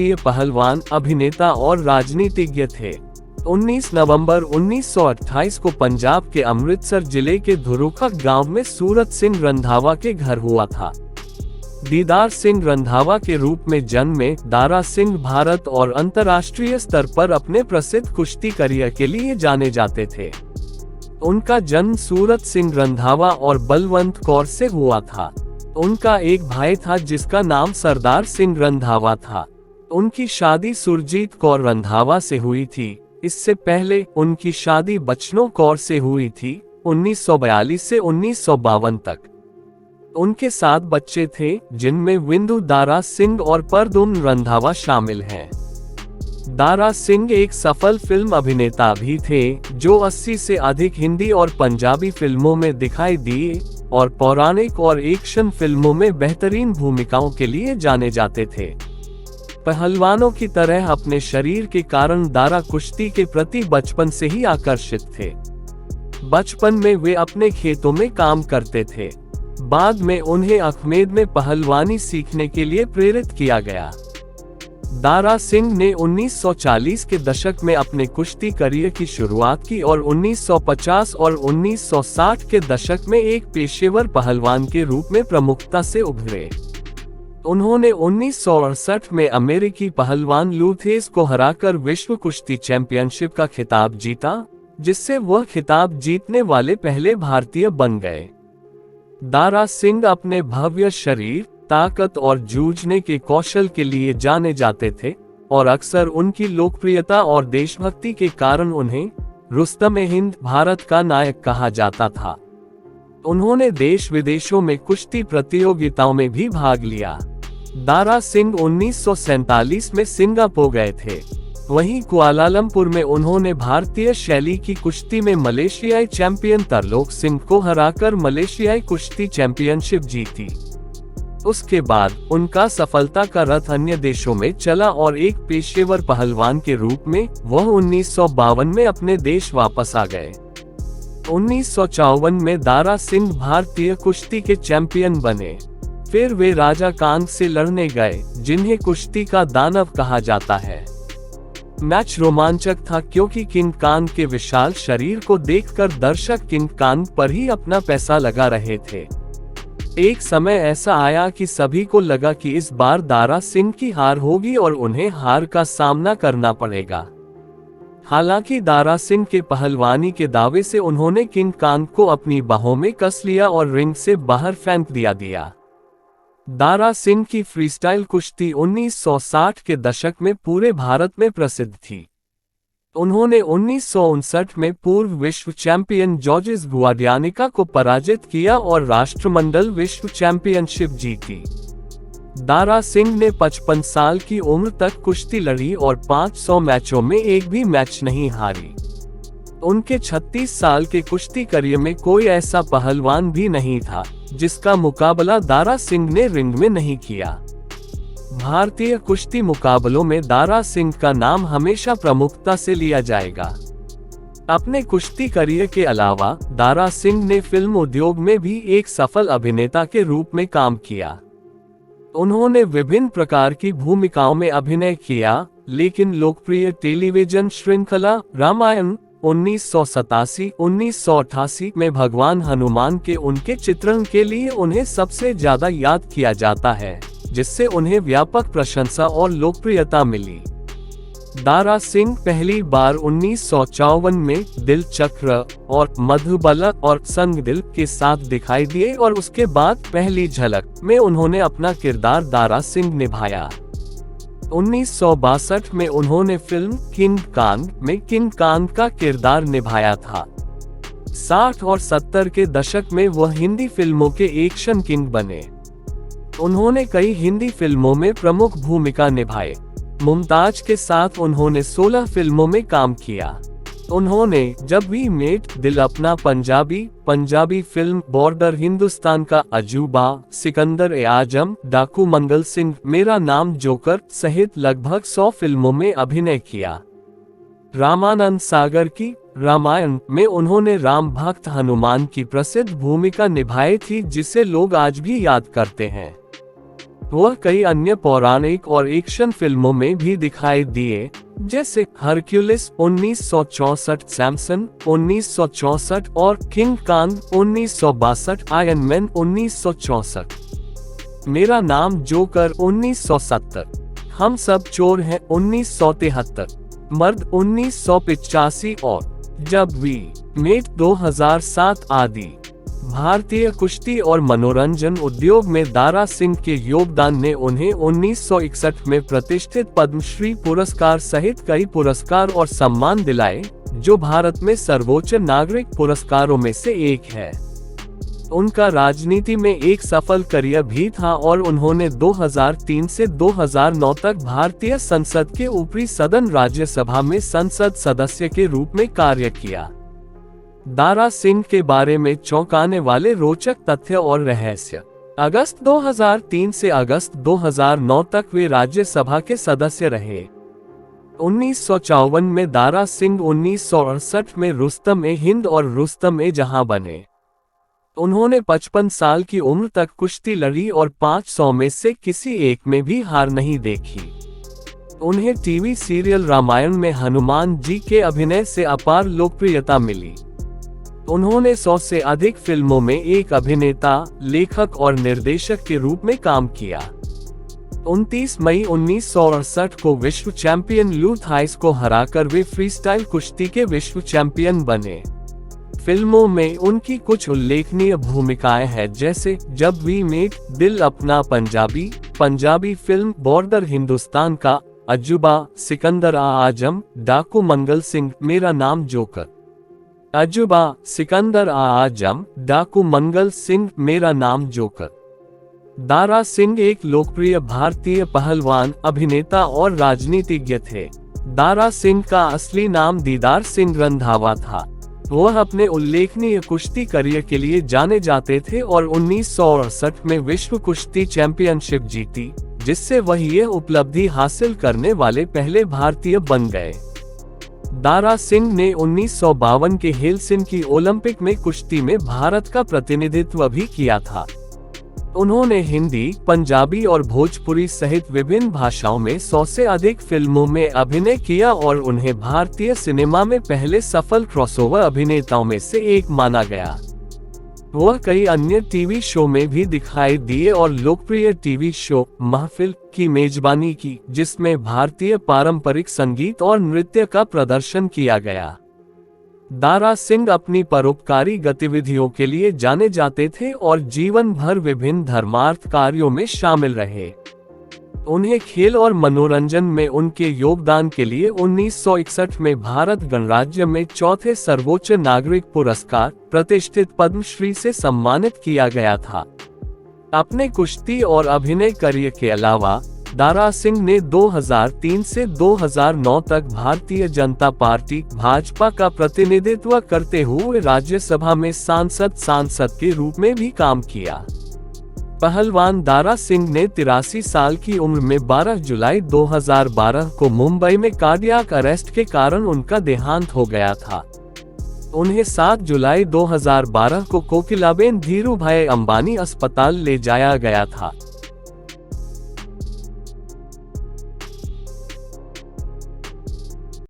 भारतीय पहलवान, अभिनेता और राजनीतिज्ञ थे। 19 नवंबर 1928 को पंजाब के अमृतसर जिले के धुरुखक गांव में सूरत सिंह रंधावा के घर हुआ था। दीदार सिंह रंधावा के रूप में जन्मे दारा सिंह भारत और अंतर्राष्ट्रीय स्तर पर अपने प्रसिद्ध कुश्ती करियर के लिए जाने जाते थे। उनका जन्म सूरत सिंह रंधावा और बलवंत कौर से हुआ था। उनका एक भाई था जिसका नाम सरदार सिंह रंधावा था। उनकी शादी सुरजीत कौर रंधावा से हुई थी। इससे पहले उनकी शादी बचनों कौर से हुई थी 1942 से 1952 तक। उनके 7 बच्चे थे, जिनमें विंदु दारा सिंह और परदुम रंधावा शामिल हैं। दारा सिंह एक सफल फिल्म अभिनेता भी थे, जो 80 से अधिक हिंदी और पंजाबी फिल्मों में दिखाई दिए और पौराणिक और एक्शन फिल्मों में बेहतरीन भूमिकाओं के लिए जाने जाते थे। पहलवानों की तरह अपने शरीर के कारण दारा कुश्ती के प्रति बचपन से ही आकर्षित थे। बचपन में वे अपने खेतों में काम करते थे। बाद में उन्हें अखमेद में पहलवानी सीखने के लिए प्रेरित किया गया। दारा सिंह ने 1940 के दशक में अपने कुश्ती करियर की शुरुआत की और 1950 और 1960 के दशक में एक पेशेवर पहलवान के रूप में प्रमुखता से उभरे। उन्होंने 1968 में अमेरिकी पहलवान लू थेस को हराकर विश्व कुश्ती चैंपियनशिप का खिताब जीता, जिससे वह खिताब जीतने वाले पहले भारतीय बन गए। दारा सिंह अपने भव्य शरीर, ताकत और जूझने के कौशल के लिए जाने जाते थे और अक्सर उनकी लोकप्रियता और देशभक्ति के कारण उन्हें रुस्तम-ए-हिंद, भारत का नायक कहा जाता था। उन्होंने देश विदेशों में कुश्ती प्रतियोगिताओं में भी भाग लिया। दारा सिंह 1947 में सिंगापुर गए थे। वहीं कुआलालंपुर में उन्होंने भारतीय शैली की कुश्ती में मलेशियाई चैंपियन तरलोक सिंह को हराकर मलेशियाई कुश्ती चैंपियनशिप जीती। उसके बाद उनका सफलता का रथ अन्य देशों में चला और एक पेशेवर पहलवान के रूप में वह 1952 में अपने देश वापस आ गए। 1954 में दारा सिंह भारतीय कुश्ती के चैंपियन बने। फिर वे राजा कांग से लड़ने गए, जिन्हें कुश्ती का दानव कहा जाता है। मैच रोमांचक था क्योंकि किंग कांग के विशाल शरीर को देखकर दर्शक किंग कांग पर ही अपना पैसा लगा रहे थे। एक समय ऐसा आया कि सभी को लगा कि इस बार दारा सिंह की हार होगी और उन्हें हार का सामना करना पड़ेगा। हालांकि दारा सिंह के पहलवानी के दावे से उन्होंने किंग कांग को अपनी बाहों में कस लिया और रिंग से बाहर फेंक दिया। दारा सिंह की फ्रीस्टाइल कुश्ती 1960 के दशक में पूरे भारत में प्रसिद्ध थी। उन्होंने 1959 में पूर्व विश्व चैंपियन जॉर्ज गुआडियानिका को पराजित किया और राष्ट्रमंडल विश्व चैंपियनशिप जीती। दारा सिंह ने 55 साल की उम्र तक कुश्ती लड़ी और 500 मैचों में एक भी मैच नहीं हारी। उनके 36 साल के कुश्ती करियर में कोई ऐसा पहलवान भी नहीं था जिसका मुकाबला दारा सिंह ने रिंग में नहीं किया। भारतीय कुश्ती मुकाबलों में दारा सिंह का नाम हमेशा प्रमुखता से लिया जाएगा। अपने कुश्ती करियर के अलावा दारा सिंह ने फिल्म उद्योग में भी एक सफल अभिनेता के रूप में काम किया। उन्होंने विभिन्न प्रकार की भूमिकाओं में अभिनय किया, लेकिन लोकप्रिय टेलीविजन श्रृंखला रामायण 1987-1988 में भगवान हनुमान के उनके चित्रण के लिए उन्हें सबसे ज्यादा याद किया जाता है, जिससे उन्हें व्यापक प्रशंसा और लोकप्रियता मिली। दारा सिंह पहली बार 1954 में दिल चक्र और मधुबाला और संग दिल के साथ दिखाई दिए और उसके बाद पहली झलक में उन्होंने अपना किरदार दारा सिंह निभाया। 1962 में उन्होंने फिल्म किंग कांग में किंग कांग का किरदार निभाया था। 60 और 70 के दशक में वह हिंदी फिल्मों के एक्शन किंग बने। उन्होंने कई हिंदी फिल्मों में प्रमुख भूमिका निभाए। मुमताज के साथ उन्होंने 16 फिल्मों में काम किया। उन्होंने जब वी मेट, दिल अपना, पंजाबी फिल्म बॉर्डर, हिंदुस्तान का अजूबा, सिकंदर-ए-आजम, डाकू मंगल सिंह, मेरा नाम जोकर सहित लगभग 100 फिल्मों में अभिनय किया। रामानंद सागर की रामायण में उन्होंने राम भक्त हनुमान की प्रसिद्ध भूमिका निभाई थी, जिसे लोग आज भी याद करते हैं। वह कई अन्य पौराणिक और एक्शन फिल्मों में भी दिखाई दिए, जैसे हरक्यूलिस 1964, सैमसन 1964 और किंग कांग 1962, आयरन मैन 1964, मेरा नाम जोकर 1970, हम सब चोर हैं 1973, मर्द 1985 और जब वी मेट 2007 आदि। भारतीय कुश्ती और मनोरंजन उद्योग में दारा सिंह के योगदान ने उन्हें 1961 में प्रतिष्ठित पद्मश्री पुरस्कार सहित कई पुरस्कार और सम्मान दिलाए, जो भारत में सर्वोच्च नागरिक पुरस्कारों में से एक है। उनका राजनीति में एक सफल करियर भी था और उन्होंने 2003 से 2009 तक भारतीय संसद के ऊपरी सदन राज्यसभा में संसद सदस्य के रूप में कार्य किया। दारा सिंह के बारे में चौंकाने वाले रोचक तथ्य और रहस्य। अगस्त 2003 से अगस्त 2009 तक वे राज्यसभा के सदस्य रहे। 1954 में दारा सिंह 1968 में रुस्तम-ए-हिंद और रुस्तम-ए-जहां बने। उन्होंने 55 साल की उम्र तक कुश्ती लड़ी और 500 में से किसी एक में भी हार नहीं देखी। उन्हें टीवी सीरियल रामायण में हनुमान जी के अभिनय से अपार लोकप्रियता मिली। उन्होंने 100 से अधिक फिल्मों में एक अभिनेता, लेखक और निर्देशक के रूप में काम किया। 29 मई 1968 को विश्व चैंपियन लू थाइस को हराकर वे फ्रीस्टाइल कुश्ती के विश्व चैंपियन बने। फिल्मों में उनकी कुछ उल्लेखनीय भूमिकाएं हैं, जैसे जब वी मेट, दिल अपना पंजाबी फिल्म बॉर्डर हिंदुस्तान का, अजूबा, सिकंदर आजम, डाकू मंगल सिंह, मेरा नाम जोकर। अजूबा, सिकंदर आजम, डाकू मंगल सिंह, मेरा नाम जोकर। दारा सिंह एक लोकप्रिय भारतीय पहलवान, अभिनेता और राजनीतिज्ञ थे। दारा सिंह का असली नाम दीदार सिंह रंधावा था। वह अपने उल्लेखनीय कुश्ती करियर के लिए जाने जाते थे और 1968 में विश्व कुश्ती चैंपियनशिप जीती, जिससे वह यह उपलब्धि हासिल करने वाले पहले भारतीय बन गए। दारा सिंह ने 1952 के हेलसिंकी ओलंपिक में कुश्ती में भारत का प्रतिनिधित्व भी किया था। उन्होंने हिंदी, पंजाबी और भोजपुरी सहित विभिन्न भाषाओं में 100 से अधिक फिल्मों में अभिनय किया और उन्हें भारतीय सिनेमा में पहले सफल क्रॉसओवर अभिनेताओं में से एक माना गया। वह कई अन्य टीवी शो में भी दिखाई दिए और लोकप्रिय टीवी शो महफिल की मेजबानी की, जिसमें भारतीय पारंपरिक संगीत और नृत्य का प्रदर्शन किया गया। दारा सिंह अपनी परोपकारी गतिविधियों के लिए जाने जाते थे और जीवन भर विभिन्न धर्मार्थ कार्यों में शामिल रहे। उन्हें खेल और मनोरंजन में उनके योगदान के लिए 1961 में भारत गणराज्य में चौथे सर्वोच्च नागरिक पुरस्कार, प्रतिष्ठित पद्मश्री से सम्मानित किया गया था। अपने कुश्ती और अभिनय करियर के अलावा दारा सिंह ने 2003 से 2009 तक भारतीय जनता पार्टी भाजपा का प्रतिनिधित्व करते हुए राज्यसभा में सांसद के रूप में भी काम किया। पहलवान दारा सिंह ने 83 साल की उम्र में 12 जुलाई 2012 को मुंबई में कार्डियक अरेस्ट के कारण उनका देहांत हो गया था। उन्हें 7 जुलाई 2012 को कोकिलाबेन धीरूभाई अंबानी अस्पताल ले जाया गया था।